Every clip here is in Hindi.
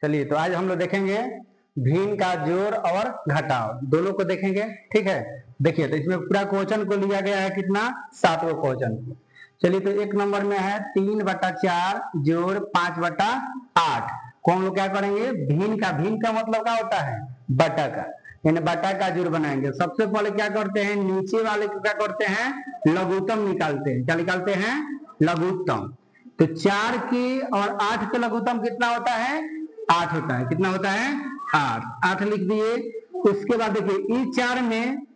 चलिए, तो आज हम लोग देखेंगे भिन्न का जोड़ और घटाव, दोनों को देखेंगे। ठीक है, देखिए, तो इसमें पूरा क्वेश्चन को लिया गया है कितना, 7 क्वेश्चन। चलिए, तो 1 नंबर में है 3/4 जोड़ 5/8 को हम लोग क्या करेंगे, भिन्न का मतलब क्या होता है, बटा का, यानी बटा का जोड़ बनाएंगे। सबसे पहले क्या करते हैं, नीचे वाले को क्या करते हैं, लघुत्तम निकालते हैं। क्या निकालते हैं, लघुत्तम। तो 4 की और 8 का लघुत्तम कितना होता है, 8 होता है। कितना होता है, 8 लिख दिए। उसके बाद देखिए, इस 4 में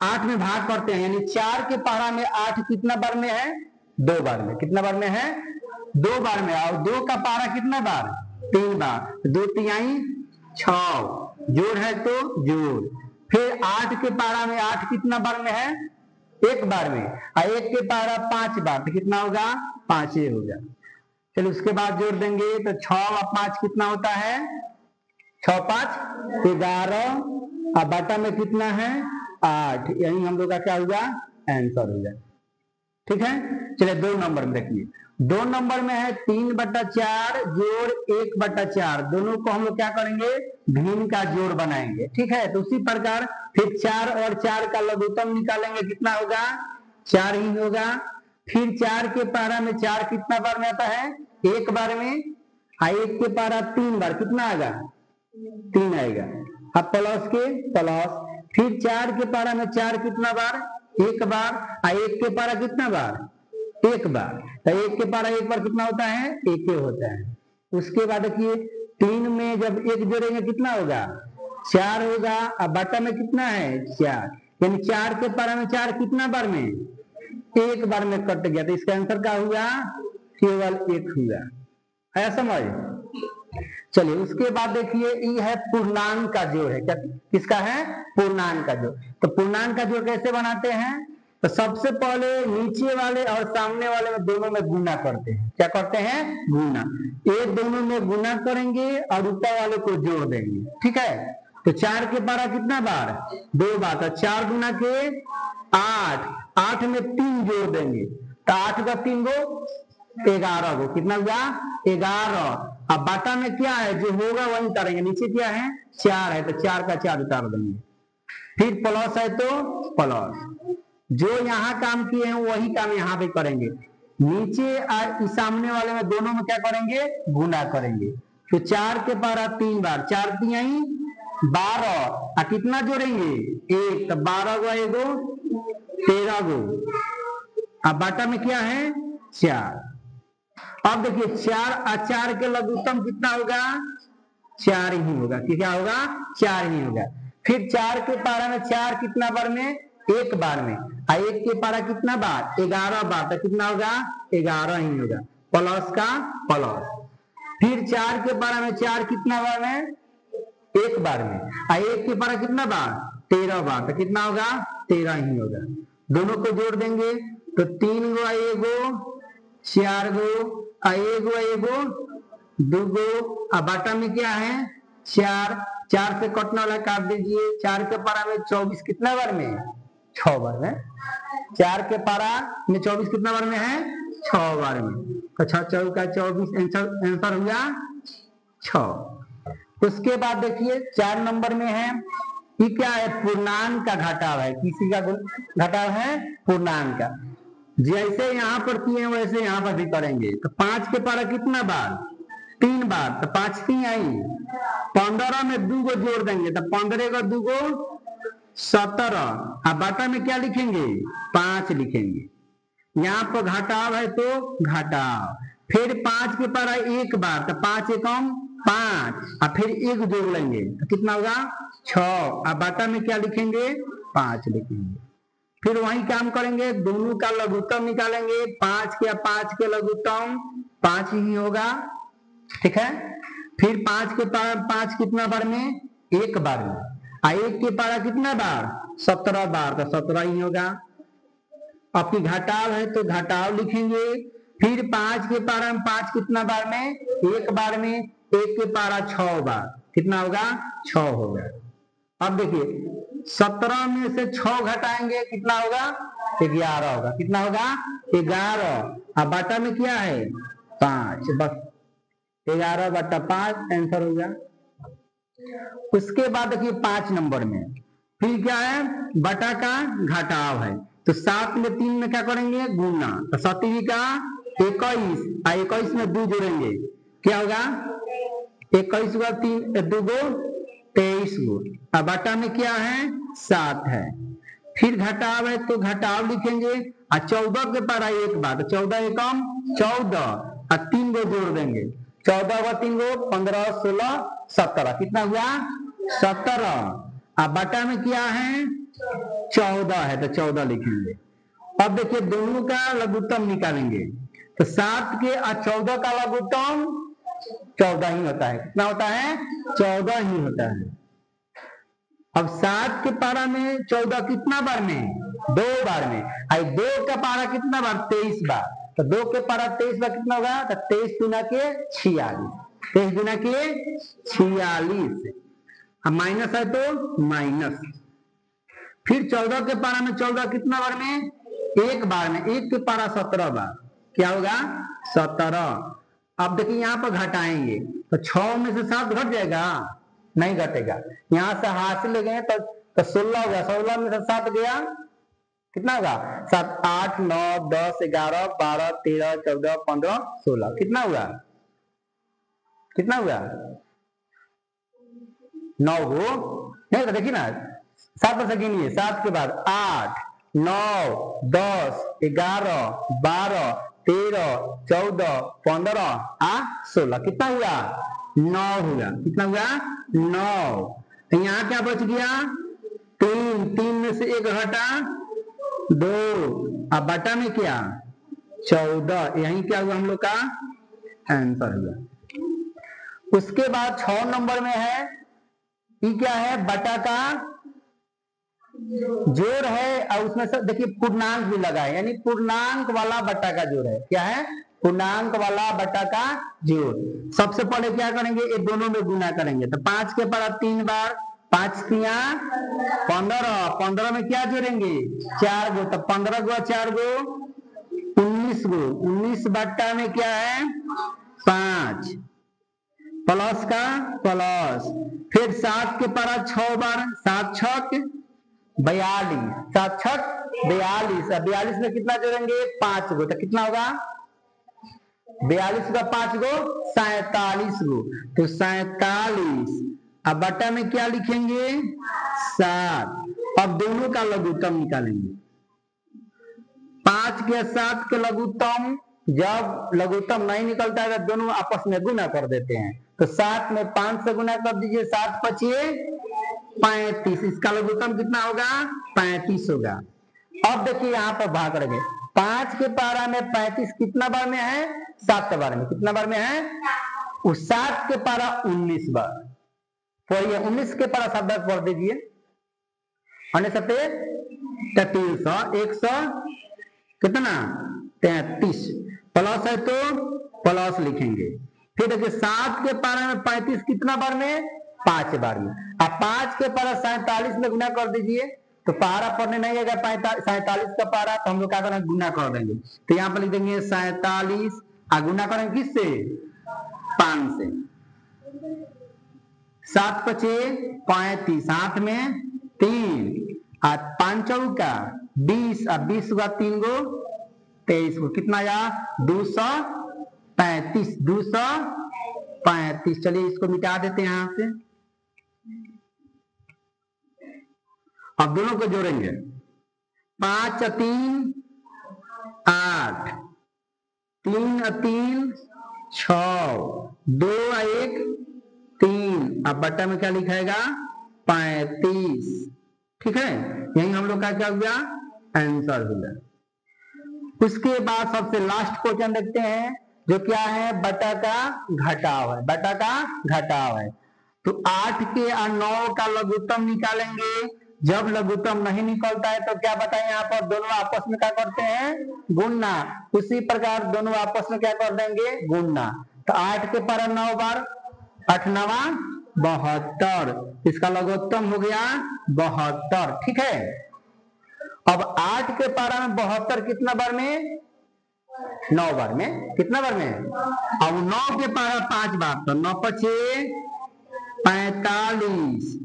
8 में भाग करते हैं, यानी 4 के पहाड़ा में 8 कितना बार में है, 2 बार में। कितना बार में है, 2 बार में। और 2 का पहाड़ा कितना बार, 3 बार। 2 तिहाई 6 जोड़ है तो जोड़। फिर 8 के पहाड़ा में 8 कितना बार में है, 1 बार में। और 1 के पहाड़ा 5 बार, तो कितना होगा, 5 होगा। चलिए, उसके बाद जोड़ देंगे तो 6 और 5 कितना होता है, 6 5 11 और बटा में कितना है, 8। यही हम लोग का क्या होगा, आंसर होगा। ठीक है, चलिए 2 नंबर में देखिए। 2 नंबर में है 3/4 जोड़ 1/4, दोनों को हम लोग क्या करेंगे, भिन्न का जोड़ बनाएंगे। ठीक है, तो उसी प्रकार फिर 4 और 4 का लघुत्तम निकालेंगे, कितना होगा, 4 ही होगा। फिर 4 के पहाड़ा में 4 कितना बार में आता है, 1 बार में। 1 के पहाड़ा 3 बार, कितना आएगा, 3 आएगा। अब प्लस के प्लस। फिर 4 के पहाड़ा में 4 कितना बार, 1 बार। 1 के पहाड़ा कितना बार, 1 बार। तो 1 के पहाड़ा 1 बार कितना होता है, 1 होता है। उसके बाद देखिए, 3 में जब 1 जोड़ेंगे कितना होगा, 4 होगा। अब बटा में कितना है, 4, यानी 4 के पहाड़ा में 4 कितना बार में, 1 बार में कट गया। तो इसका आंसर क्या हुआ, केवल 1 हुआ। है समझ। चलिए, उसके बाद देखिए, ये है पूर्णांक का जोड़ है। क्या, किसका है, पूर्णांक का जोड़। तो पूर्णांक का जोड़ कैसे बनाते हैं, तो सबसे पहले नीचे वाले और सामने वाले में दोनों में गुना करते हैं। क्या करते हैं, गुना। एक दोनों में गुना करेंगे और ऊपर वाले को जोड़ देंगे। ठीक है, तो 4 के पहाड़ा कितना बार, 2 बार। तो 4 गुना के 8, 8 में 3 जोड़ देंगे, तो 8 का 3 गो 11 गो, कितना हुआ, 11। अब बाटा में क्या है, जो होगा वही करेंगे। नीचे क्या है, 4 है, तो 4 का 4 उतार देंगे। फिर प्लस है तो प्लस, जो यहाँ काम किए हैं वही काम यहाँ पे करेंगे। नीचे और सामने वाले में दोनों में क्या करेंगे, गुना करेंगे। तो 4 के पहाड़ा 3 बार, 4 तिहाई 12। और कितना जोड़ेंगे, 1, तो 12 गो 1 गो 13 गो। अब बाटा में क्या है, 4। अब देखिए, 4 और 4 के लघुत्तम कितना होगा, 4 ही होगा। क्या होगा, 4 ही होगा। फिर 4 के पहाड़ा में 4 कितना बार में, 1 बार में। और 1 के पहाड़ा कितना बार, 11 बार। तो कितना होगा, 11 ही होगा। प्लस का प्लस। फिर 4 के पहाड़ा में 4 कितना बार में, 1 बार में। और 1 के पहाड़ा कितना बार, 13 बार। तो कितना होगा, 13 ही होगा। दोनों को जोड़ देंगे तो 3 गो 1 गो 4 गो 1 गो 1 गो 2 गो। अब बाटा में क्या है, 4, 4 से कटने वाला काट दीजिए। 4 के पहाड़ा में 24 कितना बार में, 6 बार में। 4 के पहाड़ा में 24 कितना बार में है, 6 बार में। तो 6 चौका 24, आंसर हुआ 6। उसके बाद देखिए, 4 नंबर में है, ये क्या है, पूर्णांक का घटाव है। किसी का घटाव है, पूर्णांक का। जैसे यहाँ पर किए वैसे यहाँ पर भी करेंगे। तो 5 के पहाड़ा कितना बार, 3 बार। तो 5 3 आई 15 में 2 गो जोड़ देंगे, तो 15 का 2 गो 17। अब बाटा में क्या लिखेंगे, 5 लिखेंगे। यहाँ पर घटाव है तो घटाव। फिर 5 के पहाड़ा 1 बार, तो 5 एकम 5। और फिर 1 जोड़ लेंगे, तो कितना होगा, 6। अब बाटा में क्या लिखेंगे, 5 लिखेंगे। फिर वही काम करेंगे, दोनों का लघुत्तम निकालेंगे। 5 के लघुत्तम 5 ही होगा। ठीक है, फिर 5 के पहाड़ा 5 कितना बार में, 1 बार में। 1 के पहाड़ा कितना बार, 17 बार। तो 17 ही होगा। आपकी घटाव है तो घटाव लिखेंगे। फिर 5 के पहाड़ा में 5 कितना बार में, 1 बार में। 1 के पहाड़ा 6 बार, कितना होगा, 6 होगा। अब देखिए, 17 में से 6 घटाएंगे, कितना होगा, 11 होगा। कितना होगा? 11। अब बटा में क्या है? 5, बस 11/5 आंसर हो गया। उसके बाद देखिए 5 नंबर में फिर क्या है? बटा का घटाव है, तो 7 में 3 में क्या करेंगे? गुना, तो 7 का 21, 21 में 2 जोड़ेंगे, क्या होगा? 21 का 3 2 गो 23 गो। अब बटा में क्या है? 7 है। फिर घटाव है तो घटाव लिखेंगे, और 14 के पारा एक बार, 14 एकम 14, और 3 गो जोड़ देंगे, 14 का 3 गो 15, 16, 17, कितना हुआ? 17। अब बटा में क्या है? 14 है, तो 14 लिखेंगे। अब देखिए दोनों का लघुत्तम निकालेंगे, तो 7 के और 14 का लघुत्तम 14 ही होता है। कितना होता है? 14 ही होता है। अब 7 के पारा में 14 कितना बार में? 2 बार में। आई 2 का पारा कितना बार? 23 बार। तो 2 के पारा 23 बार कितना होगा? तो 23 गुना के 46, 23 गुना के 46। अब माइनस है तो माइनस। फिर 14 के पारा में 14 कितना बार में? 1 बार में। 1 के पारा 17 बार, क्या होगा? 17। अब देखिए यहाँ पर घटाएंगे, तो 6 में से 7 घट जाएगा? नहीं घटेगा। यहां से हासिल ले गए तो 16 हो गया, 16 में से 7 गया, कितना होगा? 7, 8, 9, 10, 11, 12, 13, 14, 15, 16, कितना हुआ? कितना हुआ? 9 हो नहीं, तो देखिए ना 7 से गिनिए, 7 के बाद 8, 9, 10, 11, 12, 13, 14, 15, 16, कितना हुआ? 9 हुआ। कितना हुआ? 9। तो यहाँ क्या बच गया? 3, 3 में से 1 घटा 2, अब बटा में क्या? 14। यही क्या हुआ हम लोग का आंसर हुआ। उसके बाद 6 नंबर में है, ये क्या है? बटा का जोड़ है, और उसमें से देखिए पूर्णांक भी लगा है, यानी पूर्णांक वाला बटा का जोड़ है। क्या है? पूर्णांक वाला बटा का जोड़। सबसे पहले क्या करेंगे? ये दोनों में गुना करेंगे, तो 5 के पारा 3 बार, 5 तिया 15, 15 में क्या जोड़ेंगे? 4 गो, तो 15 गो 4 गो 19 गो, 19 बट्टा में क्या है? 5, प्लस का प्लस। फिर 7 के पारा 6 बार, 7 छक 42, 7 छक 42, 42 में कितना जोड़ेंगे? 5 गो, तो कितना होगा? 42 का 5 गो 47 गो, तो 47। अब बटा में क्या लिखेंगे? 7। अब दोनों का लघुत्तम निकालेंगे, 5 के 7 के लघुत्तम, जब लघुत्तम नहीं निकलता है तो दोनों आपस में गुना कर देते हैं, तो 7 में 5 से गुना कर दीजिए, 7 पचिए 35, इसका लघुत्तम कितना होगा? 35 होगा। अब देखिए यहाँ पर भाग करेंगे, 5 के पारा में 35 कितना बार में है? 7 बार में। कितना बार में है? उस 7 के पारा 19 बार। पढ़िए 19 के पारा 7 बार पढ़ दीजिए, 300, 100 कितना? 33, प्लस है तो प्लस लिखेंगे। फिर देखिए 7 के पारा में 35 कितना बार में? 5 बार में। अब 5 के पारा 47 में गुना कर दीजिए, तो पारा पढ़ने नहीं आएगा, 47 का पारा, तो हम लोग क्या करेंगे? गुना कर देंगे, तो यहाँ पर लिख देंगे 47, और गुना करेंगे किससे? 5 से। 7 पचे 35, 7 में 3, और 5 चौका 20, और 20 का 3 गो 23 गो, कितना आया? 235, 235। चलिए इसको मिटा देते हैं यहां से। अब दोनों को जोड़ेंगे, 5 और 3 8, 3 और 3 6, 2 और 1 3, अब बट्टा में क्या लिखाएगा? 35। ठीक है, यही हम लोग का क्या हुआ? आंसर हुआ। उसके बाद सबसे लास्ट क्वेश्चन देखते हैं, जो क्या है? बटा का घटाव है। बटा का घटाव है, तो 8 के और 9 का लघुत्तम निकालेंगे। जब लघुत्तम नहीं निकलता है तो क्या बताएं? यहाँ पर दोनों आपस में क्या करते हैं? गुणना। उसी प्रकार दोनों आपस में क्या कर देंगे? गुणना। तो 8 के पारा 9 बार, 8 9 72, इसका लघुत्तम हो गया 72। ठीक है, अब 8 के पारा में 72 कितना बार में? 9 बार में। कितना बार में? अब 9 के पारा 5 बार, तो 9 पचे 45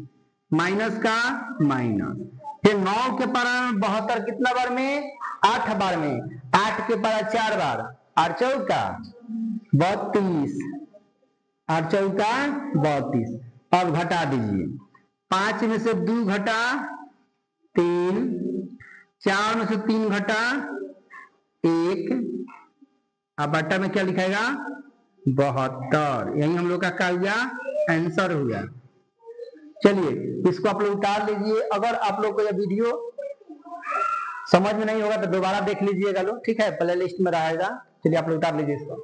माइनस का माइनस, फिर 9 के पारा में 72 कितना बार में? 8 बार में। 8 के पारा 4 बार, 8 चौका 32, 8 चौका 32। अब घटा दीजिए, 5 में से 2 घटा 3, 4 में से 3 घटा 1, अब बट्टा में क्या लिखाएगा? 72। यही हम लोग का कागजा आंसर हुआ। चलिए इसको आप लोग उतार लीजिए। अगर आप लोग को यह वीडियो समझ में नहीं होगा तो दोबारा देख लीजिएगा लोग, ठीक है, प्ले लिस्ट में रहेगा। चलिए आप लोग उतार लीजिए इसको।